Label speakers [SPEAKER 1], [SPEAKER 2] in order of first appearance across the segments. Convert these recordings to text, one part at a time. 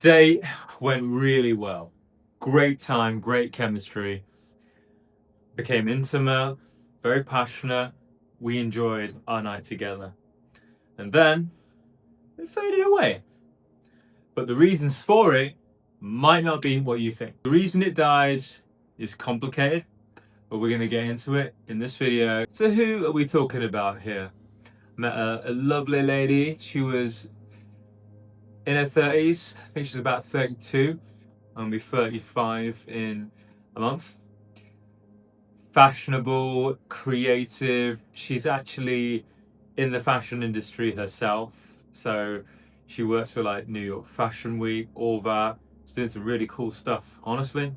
[SPEAKER 1] Date went really well. Great time, great chemistry. Became intimate, very passionate. We enjoyed our night together. And then it faded away. But the reasons for it might not be what you think. The reason it died is complicated, but we're going to get into it in this video. So who are we talking about here? Met a lovely lady. She was in her 30s. I think she's about 32. I'll be 35 in a month. Fashionable, creative. She's actually in the fashion industry herself. So she works for like New York Fashion Week, all that. She's doing some really cool stuff, honestly.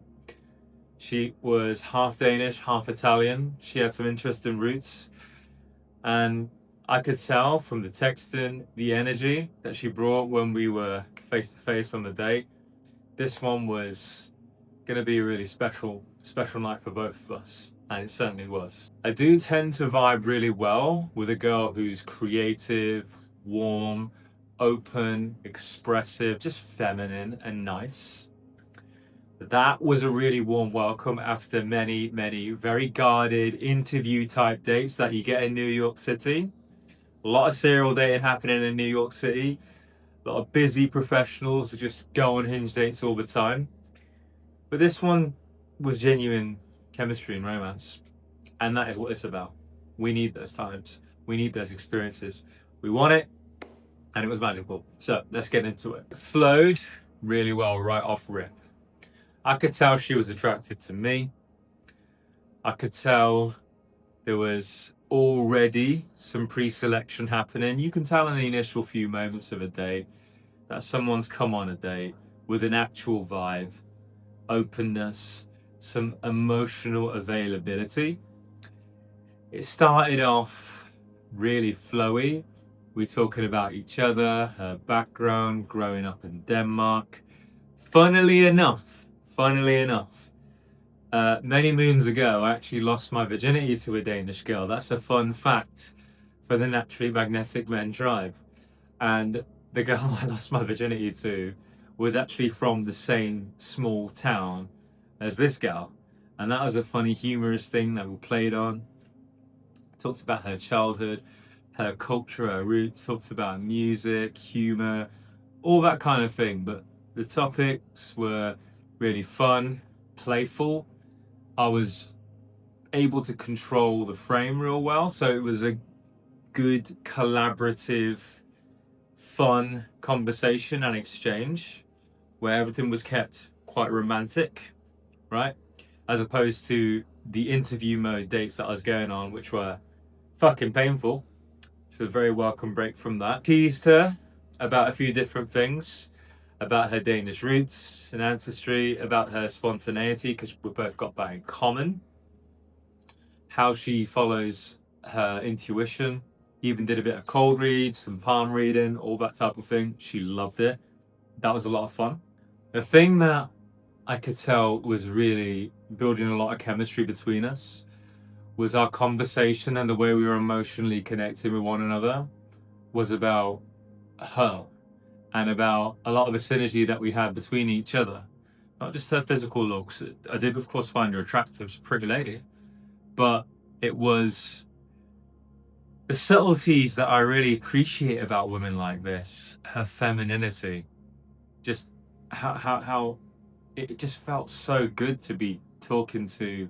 [SPEAKER 1] She was half Danish, half Italian. She had some interesting roots. And I could tell from the texting, the energy that she brought when we were face to face on the date. This one was gonna be a really special night for both of us, and it certainly was. I do tend to vibe really well with a girl who's creative, warm, open, expressive, just feminine and nice. That was a really warm welcome after many very guarded interview type dates that you get in New York City. A lot of serial dating happening in New York City. A lot of busy professionals who just go on Hinge dates all the time. But this one was genuine chemistry and romance. And that is what it's about. We need those times. We need those experiences. We want it, and it was magical. So let's get into it. It flowed really well right off rip. I could tell she was attracted to me. I could tell there was already some pre-selection happening. You can tell in the initial few moments of a date that someone's come on a date with an actual vibe, openness, some emotional availability. It started off really flowy. We're talking about each other, her background, growing up in Denmark. Funnily enough, many moons ago, I actually lost my virginity to a Danish girl. That's a fun fact for the Naturally Magnetic Men tribe. And the girl I lost my virginity to was actually from the same small town as this girl. And that was a funny, humorous thing that we played on. Talked about her childhood, her culture, her roots, talked about music, humor, all that kind of thing. But the topics were really fun, playful. I was able to control the frame real well, so it was a good collaborative, fun conversation and exchange where everything was kept quite romantic, right? As opposed to the interview mode dates that I was going on, which were fucking painful. So a very welcome break from that. Teased her about a few different things, about her Danish roots and ancestry, about her spontaneity, because we both got that in common, how she follows her intuition, even did a bit of cold reads, some palm reading, all that type of thing. She loved it. That was a lot of fun. The thing that I could tell was really building a lot of chemistry between us was our conversation, and the way we were emotionally connecting with one another was about her and about a lot of the synergy that we had between each other. Not just her physical looks. I did, of course, find her attractive. She's a pretty lady. But it was the subtleties that I really appreciate about women like this. Her femininity. Just how it just felt so good to be talking to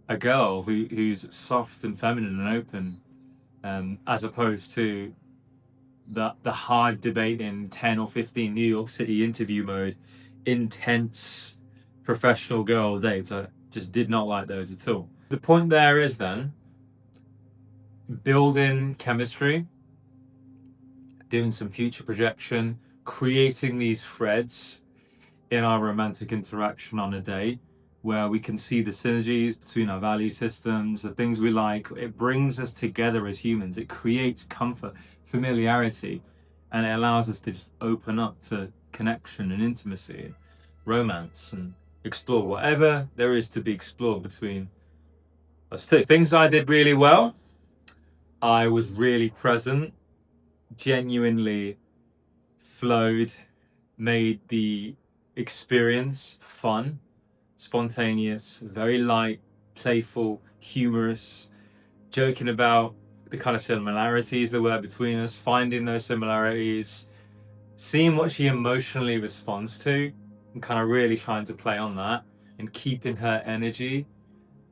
[SPEAKER 1] a girl who's soft and feminine and open, as opposed to the hard debating 10 or 15 New York City interview mode, intense professional girl dates. I just did not like those at all. The point there is then building chemistry, doing some future projection, creating these threads in our romantic interaction on a date where we can see the synergies between our value systems, the things we like. It brings us together as humans. It creates comfort, familiarity, and it allows us to just open up to connection and intimacy, romance, and explore whatever there is to be explored between us two. Things I did really well. I was really present, genuinely flowed, made the experience fun, spontaneous, very light, playful, humorous, joking about the kind of similarities there were between us, finding those similarities, seeing what she emotionally responds to, and kind of really trying to play on that and keeping her energy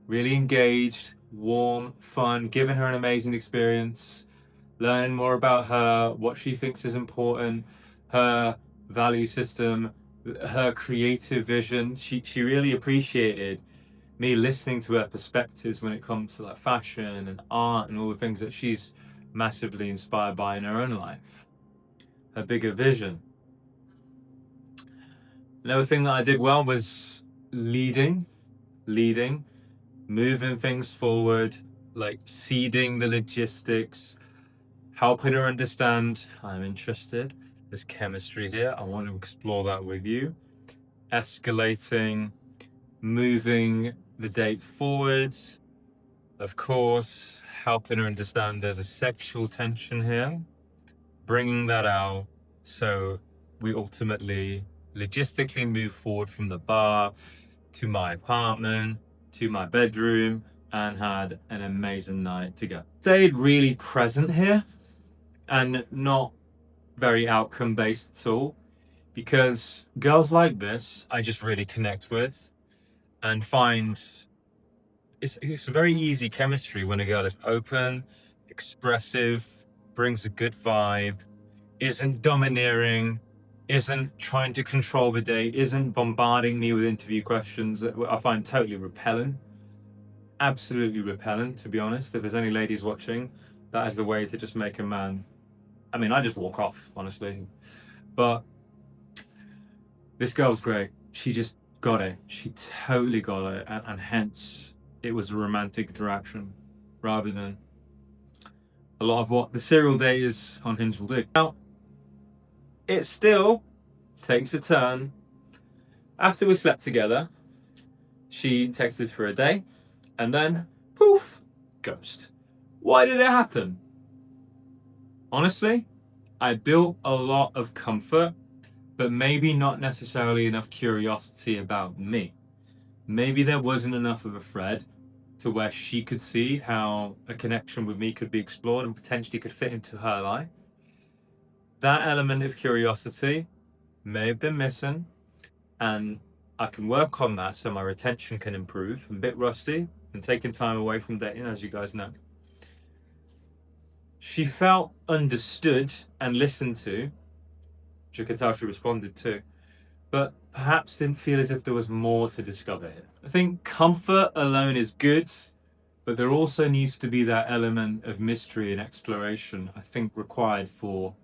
[SPEAKER 1] really engaged, warm, fun, giving her an amazing experience, learning more about her, what she thinks is important, her value system, her creative vision. She really appreciated me listening to her perspectives when it comes to like fashion and art and all the things that she's massively inspired by in her own life. Her bigger vision. Another thing that I did well was leading, moving things forward, like seeding the logistics, helping her understand I'm interested. There's chemistry here. I want to explore that with you. Escalating, moving the date forward. Of course, helping her understand there's a sexual tension here. Bringing that out so we ultimately logistically move forward from the bar to my apartment, to my bedroom, and had an amazing night together. Stayed really present here and not very outcome based at all, because girls like this I just really connect with and find it's very easy chemistry when a girl is open, expressive, brings a good vibe, isn't domineering, isn't trying to control the day, isn't bombarding me with interview questions that I find totally repellent. Absolutely repellent, to be honest. If there's any ladies watching, that is the way to just make a man. I mean, I just walk off, honestly. But this girl's great. She just got it. She totally got it. And hence, it was a romantic interaction rather than a lot of what the serial daters on Hinge will do. Now, it still takes a turn. After we slept together, she texted for a day, and then, poof, ghost. Why did it happen? Honestly, I built a lot of comfort, but maybe not necessarily enough curiosity about me. Maybe there wasn't enough of a thread to where she could see how a connection with me could be explored and potentially could fit into her life. That element of curiosity may have been missing, and I can work on that so my retention can improve. I'm a bit rusty and taking time away from dating, as you guys know. She felt understood and listened to, which I could tell she responded to, but perhaps didn't feel as if there was more to discover here. I think comfort alone is good, but there also needs to be that element of mystery and exploration, I think, required for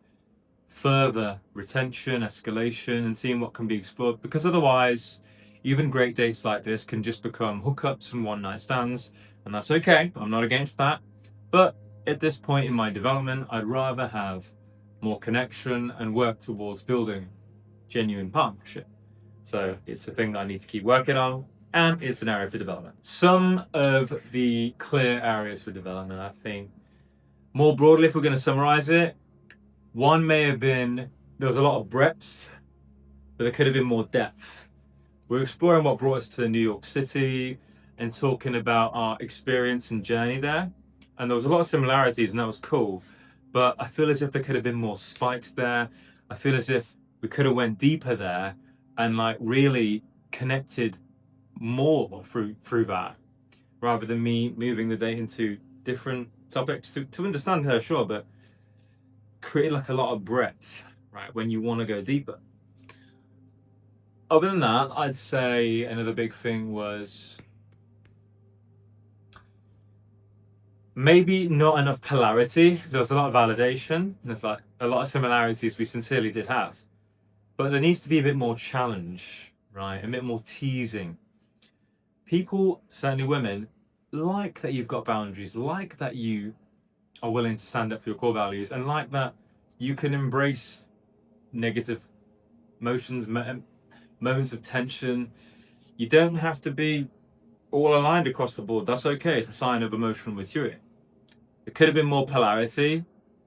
[SPEAKER 1] further retention, escalation, and seeing what can be explored, because otherwise, even great dates like this can just become hookups and one-night stands, and that's okay. I'm not against that. But at this point in my development, I'd rather have more connection and work towards building genuine partnership. So it's a thing that I need to keep working on, and it's an area for development. Some of the clear areas for development, I think, more broadly, if we're going to summarize it, one may have been there was a lot of breadth, but there could have been more depth. We're exploring what brought us to New York City and talking about our experience and journey there. And there was a lot of similarities, and that was cool. But I feel as if there could have been more spikes there. I feel as if we could have went deeper there and like really connected more through that, rather than me moving the date into different topics to understand her, sure, but create like a lot of breadth, right, when you want to go deeper. Other than that, I'd say another big thing was maybe not enough polarity. There was a lot of validation. There's like a lot of similarities we sincerely did have. But there needs to be a bit more challenge, right? A bit more teasing. People, certainly women, like that you've got boundaries, like that you are willing to stand up for your core values, and like that you can embrace negative emotions, moments of tension. You don't have to be all aligned across the board. That's okay. It's a sign of emotional maturity. There could have been more polarity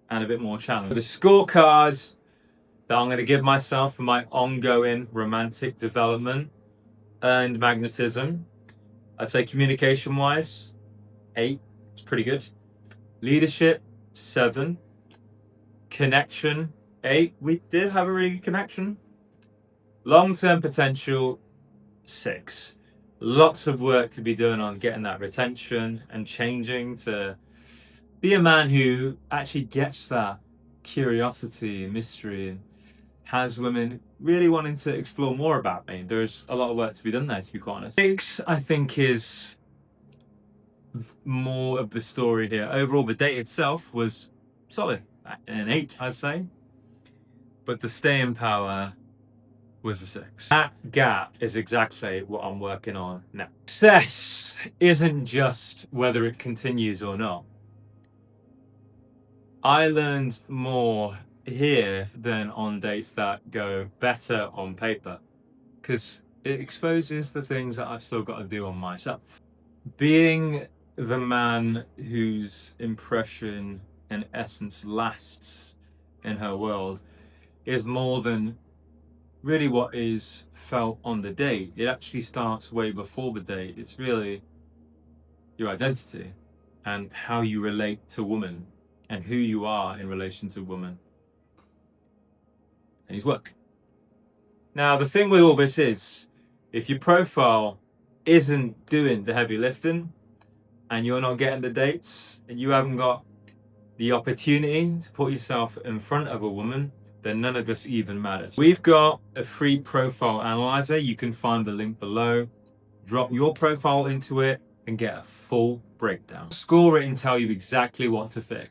[SPEAKER 1] and a bit more challenge. The scorecard, that I'm going to give myself for my ongoing romantic development and magnetism. I'd say communication wise, 8. It's pretty good. Leadership, 7. Connection, 8. We did have a really good connection. Long-term potential, 6. Lots of work to be done on getting that retention and changing to be a man who actually gets that curiosity and mystery and has women really wanting to explore more about me. There's a lot of work to be done there, to be quite honest. 6, I think, is more of the story here. Overall, the date itself was solid. An 8, I'd say. But the staying power was a 6. That gap is exactly what I'm working on now. Success isn't just whether it continues or not. I learned more here than on dates that go better on paper, because it exposes the things that I've still got to do on myself. Being the man whose impression and essence lasts in her world is more than really what is felt on the date. It actually starts way before the date. It's really your identity and how you relate to women and who you are in relation to women and his work. Now, the thing with all this is, if your profile isn't doing the heavy lifting and you're not getting the dates and you haven't got the opportunity to put yourself in front of a woman, then none of this even matters. We've got a free profile analyzer. You can find the link below. Drop your profile into it and get a full breakdown. Score it and tell you exactly what to fix.